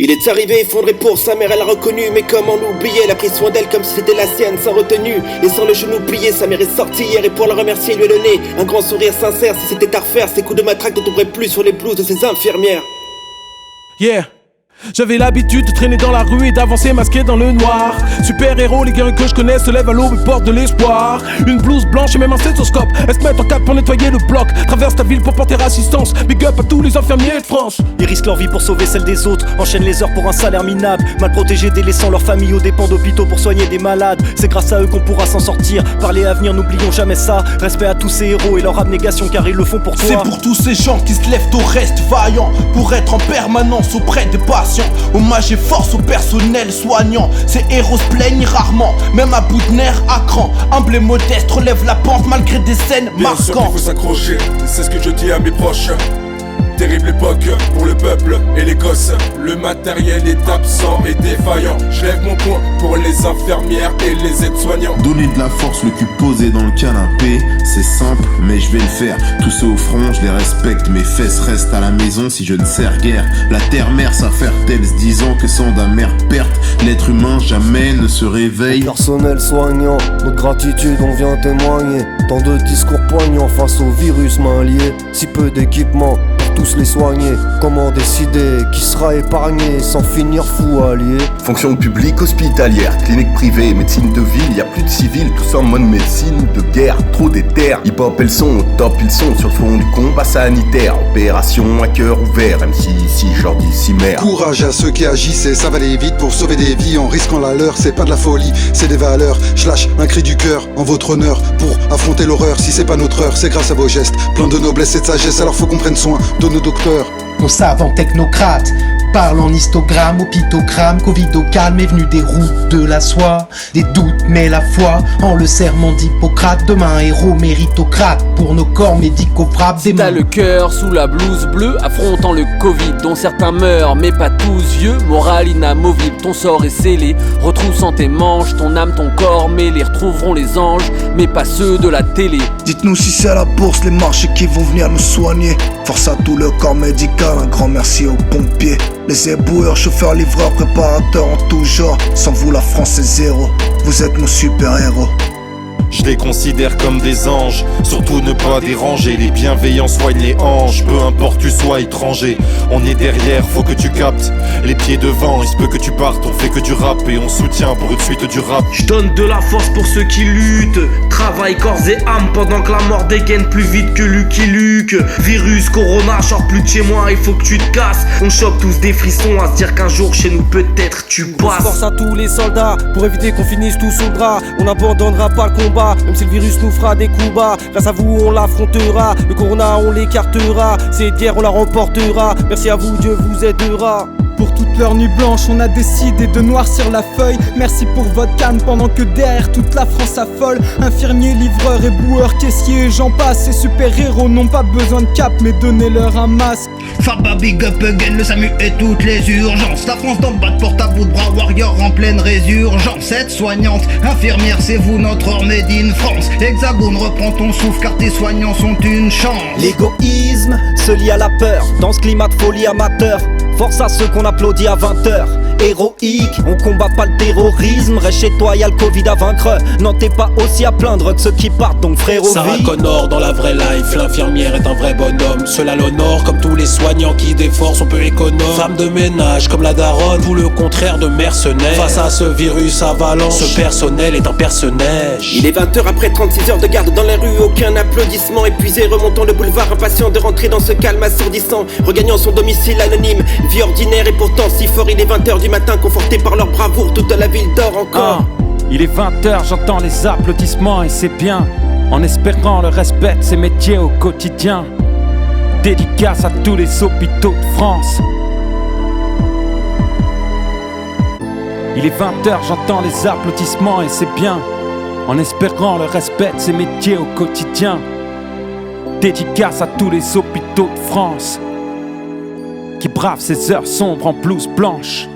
Il est arrivé effondré pour sa mère, elle l'a reconnu, mais comment l'oublier? Elle a pris soin d'elle comme si c'était la sienne, sans retenue, laissant le genou plié. Sa mère est sortie hier et pour la remercier, il lui a donné un grand sourire sincère. Si c'était à refaire, ces coups de matraque ne tomberaient plus sur les blouses de ces infirmières. Yeah. J'avais l'habitude de traîner dans la rue et d'avancer masqué dans le noir. Super héros, les guerriers que je connais se lèvent à l'aube et portent de l'espoir. Une blouse blanche et même un stéthoscope. Elles se mettent en quatre pour nettoyer le bloc. Traverse ta ville pour porter assistance. Big up à tous les infirmiers de France. Ils risquent leur vie pour sauver celle des autres. Enchaînent les heures pour un salaire minable. Mal protégés, délaissant leur famille aux dépens d'hôpitaux pour soigner des malades. C'est grâce à eux qu'on pourra s'en sortir. Parler à venir, n'oublions jamais ça. Respect à tous ces héros et leur abnégation car ils le font pour toi. C'est pour tous ces gens qui se lèvent au reste vaillants pour être en permanence auprès des patients. Hommage et force au personnel soignant. Ces héros se plaignent rarement, même à bout de nerfs à cran. Humble et modeste, relève la pente malgré des scènes bien marquantes. Sûr qu'il faut s'accrocher, c'est ce que je dis à mes proches. Terrible époque pour le peuple et les gosses. Le matériel est absent et défaillant. Je lève mon poing pour les infirmières et les aides-soignants. Donner de la force, le cul posé dans le canapé, c'est simple, mais je vais le faire. Tous ceux au front, je les respecte, mes fesses restent à la maison si je ne sers guère. La terre-mère s'affaire-t-elle se disant que sans d'amère perte, l'être humain jamais ne se réveille. Personnel soignant, notre gratitude on vient témoigner. Tant de discours poignants face au virus main liée. Si peu d'équipement tous les soigner. Comment décider qui sera épargné sans finir fou allié? Fonction publique hospitalière, clinique privée, médecine de ville, y a plus de civils, tous en mode médecine de guerre, trop déter. Hip-hop elles sont au top, ils sont sur le fond du combat sanitaire. Opération à cœur ouvert, même si ici je leur dis cimère. Courage à ceux qui agissent et savent aller vite pour sauver des vies en risquant la leur. C'est pas de la folie, c'est des valeurs. Je lâche un cri du cœur en votre honneur pour affronter l'horreur. Si c'est pas notre heure, c'est grâce à vos gestes, plein de noblesse et de sagesse. Alors faut qu'on prenne soin de nos docteurs. Nos savants technocrates parlent en histogramme, au pictogramme. Covid au calme est venu des routes de la soie. Des doutes mais la foi en le serment d'Hippocrate. Demain héros méritocrate pour nos corps médicaux frappent des mains. T'as le cœur sous la blouse bleue affrontant le Covid dont certains meurent mais pas tous vieux. Morale inamovible, ton sort est scellé. Retroussant tes manches, ton âme, ton corps mêlés. Retrouveront les anges mais pas ceux de la télé. Dites-nous si c'est la bourse, les marchés qui vont venir nous soigner. Force à tout le corps médical, un grand merci aux pompiers. Les éboueurs, chauffeurs, livreurs, préparateurs en tout genre. Sans vous la France est zéro, vous êtes nos super-héros. Je les considère comme des anges, surtout ne pas déranger. Les bienveillants soignent les hanches, peu importe tu sois étranger. On est derrière, faut que tu captes, les pieds devant. Il se peut que tu partes, on fait que du rap et on soutient pour une suite du rap. Je donne de la force pour ceux qui luttent, travail corps et âme pendant que la mort dégaine plus vite que Lucky Luke. Virus, corona, sors plus de chez moi, il faut que tu te casses. On chope tous des frissons à se dire qu'un jour chez nous peut-être tu passes. Force à tous les soldats pour éviter qu'on finisse tous sous le drap. On n'abandonnera pas le combat, même si le virus nous fera des coups bas. Grâce à vous on l'affrontera, le corona on l'écartera. Cette guerre on la remportera, merci à vous Dieu vous aidera. Pour toute leur nuit blanche, on a décidé de noircir la feuille. Merci pour votre calme pendant que derrière toute la France affole. Infirmiers, livreurs, éboueurs, caissiers, j'en passe. Ces super-héros n'ont pas besoin de cap, mais donnez-leur un masque. Farba, big up again, le SAMU et toutes les urgences. La France dans le bas de porte à bout de bras, warrior en pleine résurgence. Aide-soignante, infirmière, c'est vous notre made in France. Hexagone, reprends ton souffle car tes soignants sont une chance. L'égoïsme se lie à la peur, dans ce climat de folie amateur. Force à ceux qu'on applaudit à 20h. Héroïque, on combat pas le terrorisme. Reste chez toi, y'a le Covid à vaincre. Non, t'es pas aussi à plaindre que ceux qui partent, donc frérot. Sarah Connor dans la vraie life, l'infirmière est un vrai bonhomme. Cela l'honore comme tous les soignants qui des forces on peut économe. Femme de ménage comme la daronne, tout le contraire de mercenaires. Face à ce virus avalanche, ce personnel est un personnage. Il est 20h après 36 heures de garde dans les rues, aucun applaudissement. Épuisé, remontant le boulevard, impatient de rentrer dans ce calme assourdissant. Regagnant son domicile anonyme, vie ordinaire et pourtant si fort. Il est 20h du matin, conforté par leur bravoure, toute la ville dort encore. Il est 20h, j'entends les applaudissements et c'est bien. En espérant le respect de ces métiers au quotidien. Dédicace à tous les hôpitaux de France. Il est 20h, j'entends les applaudissements et c'est bien. En espérant le respect de ces métiers au quotidien. Dédicace à tous les hôpitaux de France qui bravent ces heures sombres en blouse blanche.